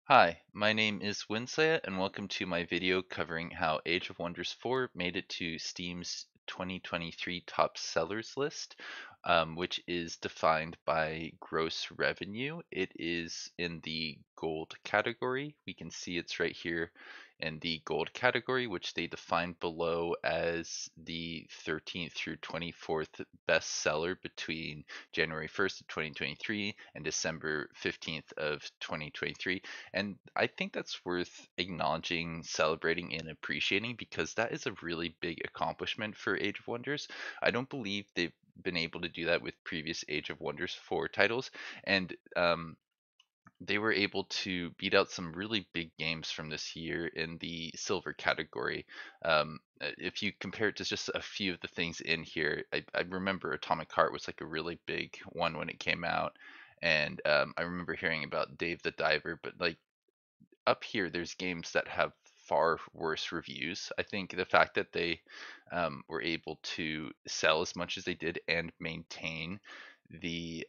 Hi, my name is Winsaya, and welcome to my video covering how Age of Wonders 4 made it to Steam's 2023 top sellers list, which is defined by gross revenue. It is in the gold category. We can see it's right here in the gold category, which they defined below as the 13th through 24th best seller between January 1st of 2023 and December 15th of 2023. And I think that's worth acknowledging, celebrating, and appreciating because that is a really big accomplishment for Age of Wonders. I don't believe they've been able to do that with previous Age of Wonders 4 titles. And they were able to beat out some really big games from this year in the silver category. If you compare it to just a few of the things in here, I remember Atomic Heart was like a really big one when it came out. And I remember hearing about Dave the Diver, but like up here, there's games that have far worse reviews. I think the fact that they were able to sell as much as they did and maintain the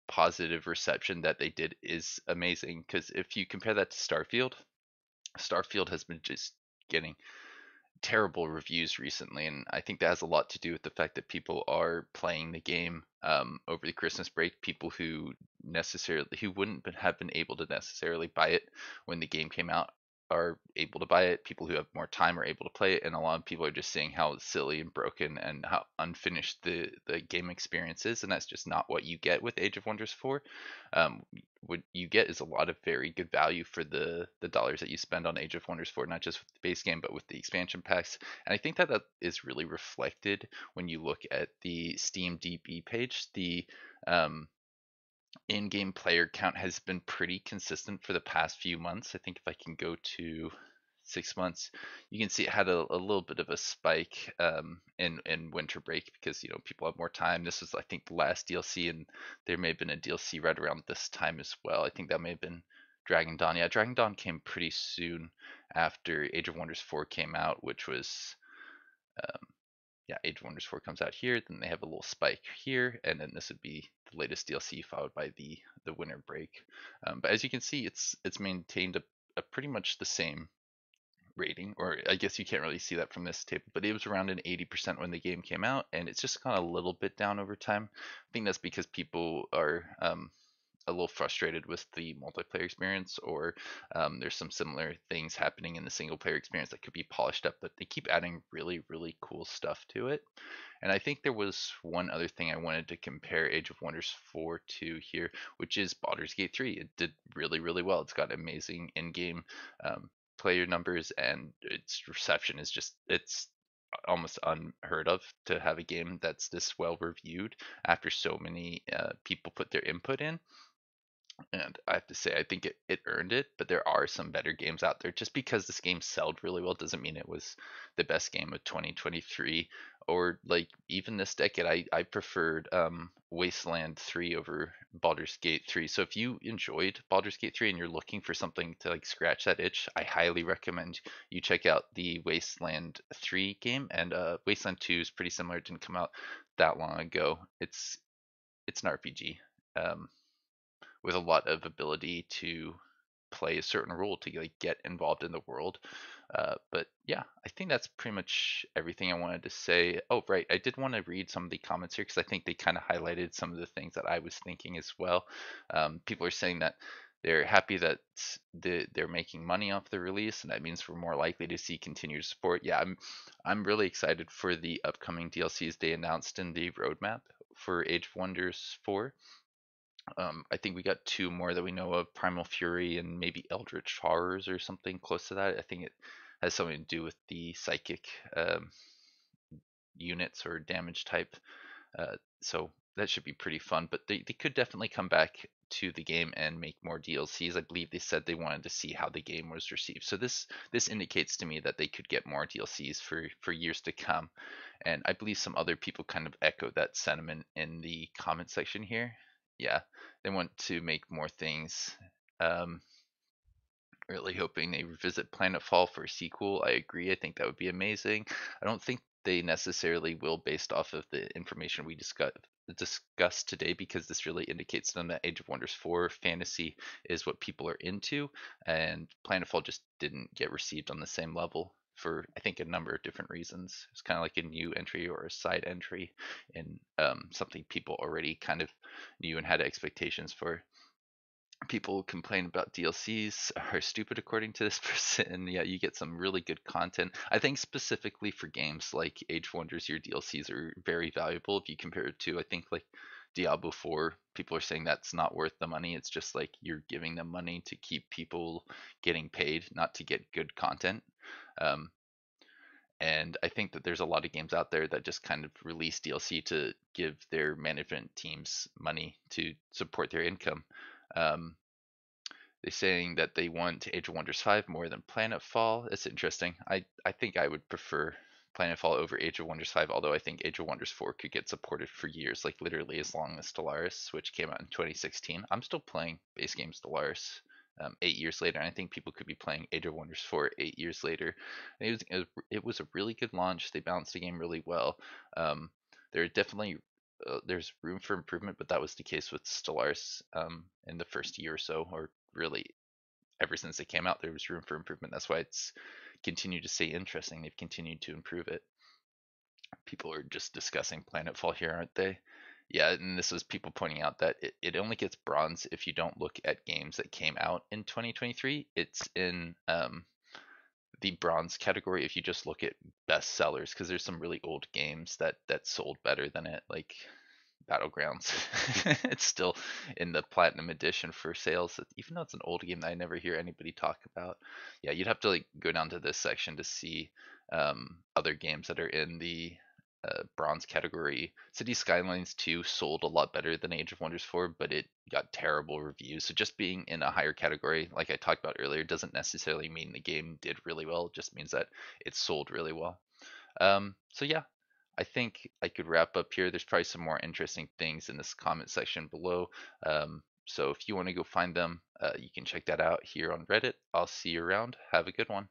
positive reception that they did is amazing. Because if you compare that to Starfield, Starfield has been just getting terrible reviews recently, and I think that has a lot to do with the fact that people are playing the game over the Christmas break. People who wouldn't have been able to necessarily buy it when the game came out are able to buy it. People who have more time are able to play it, and a lot of people are just seeing how silly and broken and how unfinished the game experience is, and that's just not what you get with Age of Wonders 4. Um, what you get is a lot of very good value for the dollars that you spend on Age of Wonders 4, not just with the base game, but with the expansion packs. And I think that that is really reflected when you look at the Steam DB page. The um, in-game player count has been pretty consistent for the past few months. I think if I can go to 6 months, you can see it had a little bit of a spike in winter break because people have more time. This was I think the last DLC, and there may have been a DLC right around this time as well. I think that may have been Dragon Dawn. Yeah, Dragon Dawn came pretty soon after Age of Wonders 4 came out, which was um, yeah, Age of Wonders 4 comes out here, then they have a little spike here, and then this would be the latest DLC followed by the winter break. But as you can see, it's maintained a pretty much the same rating, or I guess you can't really see that from this table, but it was around an 80% when the game came out, and it's just gone a little bit down over time. I think that's because people are a little frustrated with the multiplayer experience, or there's some similar things happening in the single player experience that could be polished up, but they keep adding really, really cool stuff to it. And I think there was one other thing I wanted to compare Age of Wonders 4 to here, which is Baldur's Gate 3. It did really, really well. It's got amazing in-game um, player numbers, and its reception is just, it's almost unheard of to have a game that's this well reviewed after so many people put their input in. And I have to say, I think it earned it, but there are some better games out there. Just because this game sold really well doesn't mean it was the best game of 2023 or like even this decade. I preferred Wasteland 3 over Baldur's Gate 3. So if you enjoyed Baldur's Gate 3 and you're looking for something to like scratch that itch, I highly recommend you check out the Wasteland 3 game. And Wasteland 2 is pretty similar. It didn't come out that long ago. It's an RPG. Um, with a lot of ability to play a certain role to like get involved in the world. But yeah, I think that's pretty much everything I wanted to say. Oh, right, I did want to read some of the comments here because I think they kind of highlighted some of the things that I was thinking as well. People are saying that they're happy that they're making money off the release, and that means we're more likely to see continued support. Yeah, I'm really excited for the upcoming DLCs they announced in the roadmap for Age of Wonders 4. I think we got two more that we know of: Primal Fury and maybe Eldritch Horrors or something close to that. I think it has something to do with the psychic units or damage type. So that should be pretty fun. But they could definitely come back to the game and make more DLCs. I believe they said they wanted to see how the game was received. So this indicates to me that they could get more DLCs for years to come. And I believe some other people kind of echoed that sentiment in the comment section here. Yeah, they want to make more things. Um, Really hoping they revisit Planetfall for a sequel. I agree. I think that would be amazing. I don't think they necessarily will, based off of the information we discuss today because this really indicates to them that Age of Wonders 4 fantasy is what people are into, and Planetfall just didn't get received on the same level for I think a number of different reasons. It's kind of like a new entry or a side entry in something people already kind of knew and had expectations for. People complain about DLCs are stupid according to this person. Yeah, you get some really good content. I think specifically for games like Age of Wonders, your DLCs are very valuable if you compare it to I think like Diablo 4. People are saying that's not worth the money. It's just like you're giving them money to keep people getting paid, not to get good content. Um, and I think that there's a lot of games out there that just kind of release DLC to give their management teams money to support their income. Um, they're saying that they want Age of Wonders 5 more than Planetfall. It's interesting. I think I would prefer Planetfall over Age of Wonders 5, although I think Age of Wonders 4 could get supported for years, like literally as long as Stellaris, which came out in 2016. I'm still playing base game Stellaris 8 years later, and I think people could be playing Age of Wonders 4 8 years later. And it was a really good launch. They balanced the game really well. Um, there are definitely there's room for improvement, but that was the case with Stellaris in the first year or so, or really ever since it came out. There was room for improvement. That's why it's continued to stay interesting. They've continued to improve it. People are just discussing Planetfall here, aren't they? Yeah, and this was people pointing out that it only gets bronze if you don't look at games that came out in 2023. It's in the bronze category if you just look at best sellers, because there's some really old games that sold better than it, like Battlegrounds. It's still in the platinum edition for sales, even though it's an old game that I never hear anybody talk about. Yeah, you'd have to like go down to this section to see other games that are in the bronze category. City Skylines 2 sold a lot better than Age of Wonders 4, but it got terrible reviews. So just being in a higher category, like I talked about earlier, doesn't necessarily mean the game did really well. It just means that it sold really well. So yeah, I think I could wrap up here. There's probably some more interesting things in this comment section below. So if you want to go find them, you can check that out here on Reddit. I'll see you around. Have a good one.